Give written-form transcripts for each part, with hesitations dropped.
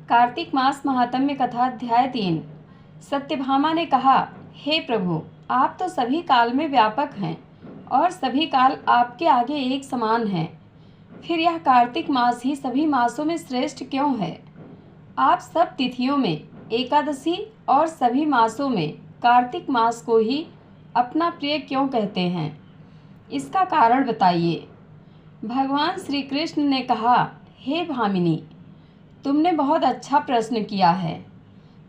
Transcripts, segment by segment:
कार्तिक मास महात्म्य कथा अध्याय 3। सत्यभामा ने कहा, हे प्रभु, आप तो सभी काल में व्यापक हैं और सभी काल आपके आगे एक समान हैं। फिर यह कार्तिक मास ही सभी मासों में श्रेष्ठ क्यों है? आप सब तिथियों में एकादशी और सभी मासों में कार्तिक मास को ही अपना प्रिय क्यों कहते हैं? इसका कारण बताइए। भगवान श्री कृष्ण ने कहा, हे भामिनी, तुमने बहुत अच्छा प्रश्न किया है।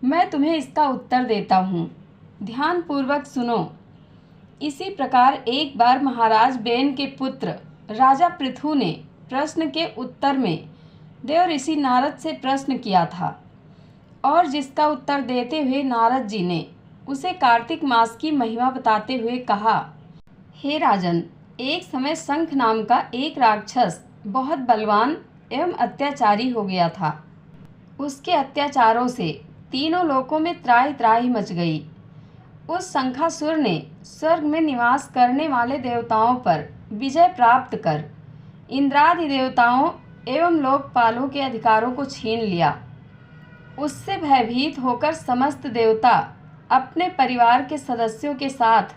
मैं तुम्हें इसका उत्तर देता हूँ। ध्यानपूर्वक सुनो। इसी प्रकार एक बार महाराज बेन के पुत्र राजा पृथु ने प्रश्न के उत्तर में देव ऋषि नारद से प्रश्न किया था और जिसका उत्तर देते हुए नारद जी ने उसे कार्तिक मास की महिमा बताते हुए कहा, हे राजन, एक समय शंख नाम का एक राक्षस बहुत बलवान एवं अत्याचारी हो गया था। उसके अत्याचारों से तीनों लोकों में त्राहि त्राहि मच गई। उस शंखासुर ने स्वर्ग में निवास करने वाले देवताओं पर विजय प्राप्त कर इंद्रादि देवताओं एवं लोकपालों के अधिकारों को छीन लिया। उससे भयभीत होकर समस्त देवता अपने परिवार के सदस्यों के साथ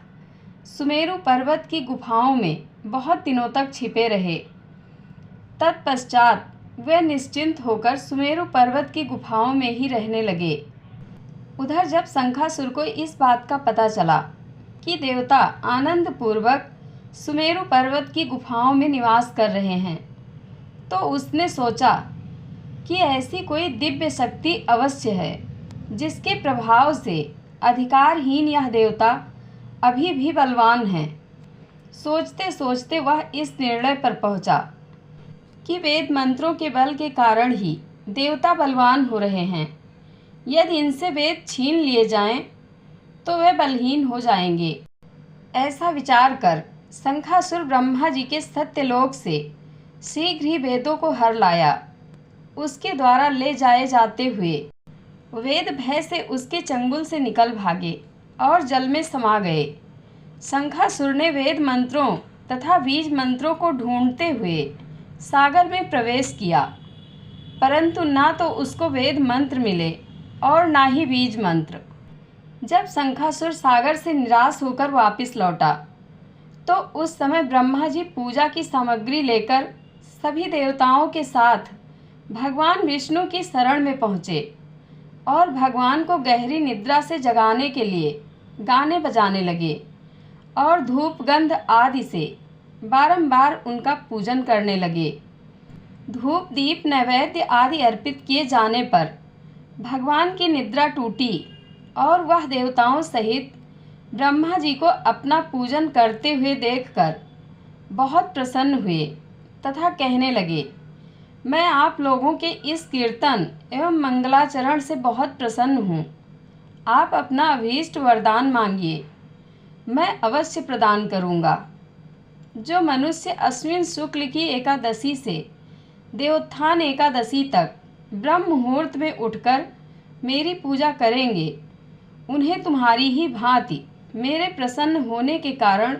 सुमेरु पर्वत की गुफाओं में बहुत दिनों तक छिपे रहे। तत्पश्चात वे निश्चिंत होकर सुमेरु पर्वत की गुफाओं में ही रहने लगे। उधर जब शंखासुर को इस बात का पता चला कि देवता आनंद पूर्वक सुमेरु पर्वत की गुफाओं में निवास कर रहे हैं, तो उसने सोचा कि ऐसी कोई दिव्य शक्ति अवश्य है जिसके प्रभाव से अधिकारहीन यह देवता अभी भी बलवान हैं। सोचते सोचते वह इस निर्णय पर पहुंचा कि वेद मंत्रों के बल के कारण ही देवता बलवान हो रहे हैं। यदि इनसे वेद छीन लिए जाएं, तो वे बलहीन हो जाएंगे। ऐसा विचार कर शंखासुर ब्रह्मा जी के सत्यलोक से शीघ्र ही वेदों को हर लाया। उसके द्वारा ले जाए जाते हुए वेद भय से उसके चंगुल से निकल भागे और जल में समा गए। शंखासुर ने वेद मंत्रों तथा बीज मंत्रों को ढूंढते हुए सागर में प्रवेश किया, परंतु ना तो उसको वेद मंत्र मिले और ना ही बीज मंत्र। जब शंखासुर सागर से निराश होकर वापस लौटा, तो उस समय ब्रह्मा जी पूजा की सामग्री लेकर सभी देवताओं के साथ भगवान विष्णु की शरण में पहुँचे और भगवान को गहरी निद्रा से जगाने के लिए गाने बजाने लगे और धूप गंध आदि से बारंबार उनका पूजन करने लगे। धूप दीप नैवेद्य आदि अर्पित किए जाने पर भगवान की निद्रा टूटी और वह देवताओं सहित ब्रह्मा जी को अपना पूजन करते हुए देखकर बहुत प्रसन्न हुए तथा कहने लगे, मैं आप लोगों के इस कीर्तन एवं मंगलाचरण से बहुत प्रसन्न हूँ। आप अपना अभीष्ट वरदान मांगिए, मैं अवश्य प्रदान करूँगा। जो मनुष्य अश्विन शुक्ल की एकादशी से देवोत्थान एकादशी तक ब्रह्म मुहूर्त में उठकर मेरी पूजा करेंगे, उन्हें तुम्हारी ही भांति मेरे प्रसन्न होने के कारण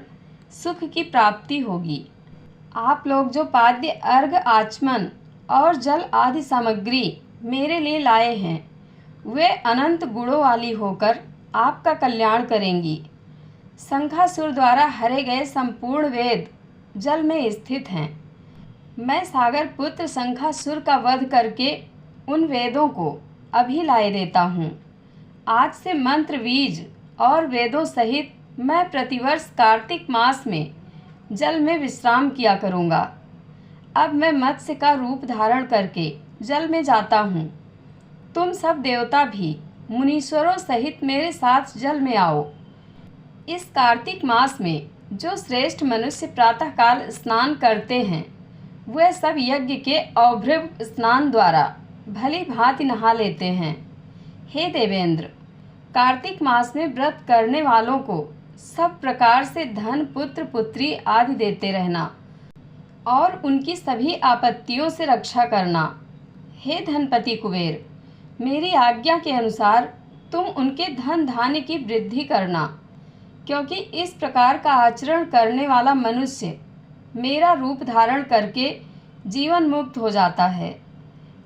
सुख की प्राप्ति होगी। आप लोग जो पाद्य अर्घ आचमन और जल आदि सामग्री मेरे लिए लाए हैं, वे अनंत गुणों वाली होकर आपका कल्याण करेंगी। शंखासुर द्वारा हरे गए संपूर्ण वेद जल में स्थित हैं। मैं सागर पुत्र शंखासुर का वध करके उन वेदों को अभी लाए देता हूँ। आज से मंत्र बीज और वेदों सहित मैं प्रतिवर्ष कार्तिक मास में जल में विश्राम किया करूँगा। अब मैं मत्स्य का रूप धारण करके जल में जाता हूँ। तुम सब देवता भी मुनीश्वरों सहित मेरे साथ जल में आओ। इस कार्तिक मास में जो श्रेष्ठ मनुष्य प्रातःकाल स्नान करते हैं, वे सब यज्ञ के औभृव स्नान द्वारा भली भांति नहा लेते हैं। हे देवेंद्र, कार्तिक मास में व्रत करने वालों को सब प्रकार से धन पुत्र पुत्री आदि देते रहना और उनकी सभी आपत्तियों से रक्षा करना। हे धनपति कुबेर, मेरी आज्ञा के अनुसार तुम उनके धन धान्य की वृद्धि करना, क्योंकि इस प्रकार का आचरण करने वाला मनुष्य मेरा रूप धारण करके जीवन मुक्त हो जाता है।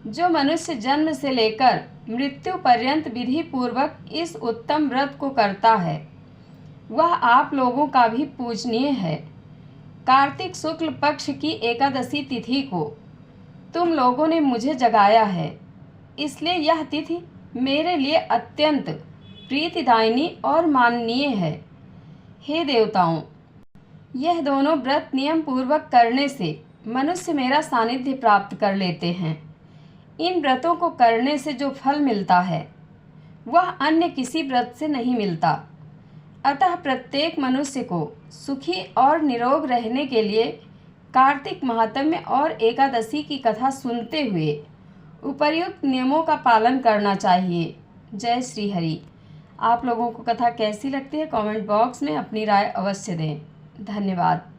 जो मनुष्य जन्म से लेकर मृत्यु पर्यंत विधि पूर्वक इस उत्तम व्रत को करता है वह आप लोगों का भी पूजनीय है। कार्तिक शुक्ल पक्ष की एकादशी तिथि को तुम लोगों ने मुझे जगाया है, इसलिए यह तिथि मेरे लिए अत्यंत प्रीतिदायिनी और माननीय है। हे देवताओं, यह दोनों व्रत नियम पूर्वक करने से मनुष्य मेरा सानिध्य प्राप्त कर लेते हैं। इन व्रतों को करने से जो फल मिलता है वह अन्य किसी व्रत से नहीं मिलता। अतः प्रत्येक मनुष्य को सुखी और निरोग रहने के लिए कार्तिक महात्म्य और एकादशी की कथा सुनते हुए उपर्युक्त नियमों का पालन करना चाहिए। जय श्री हरि। आप लोगों को कथा कैसी लगती है कमेंट बॉक्स में अपनी राय अवश्य दें। धन्यवाद।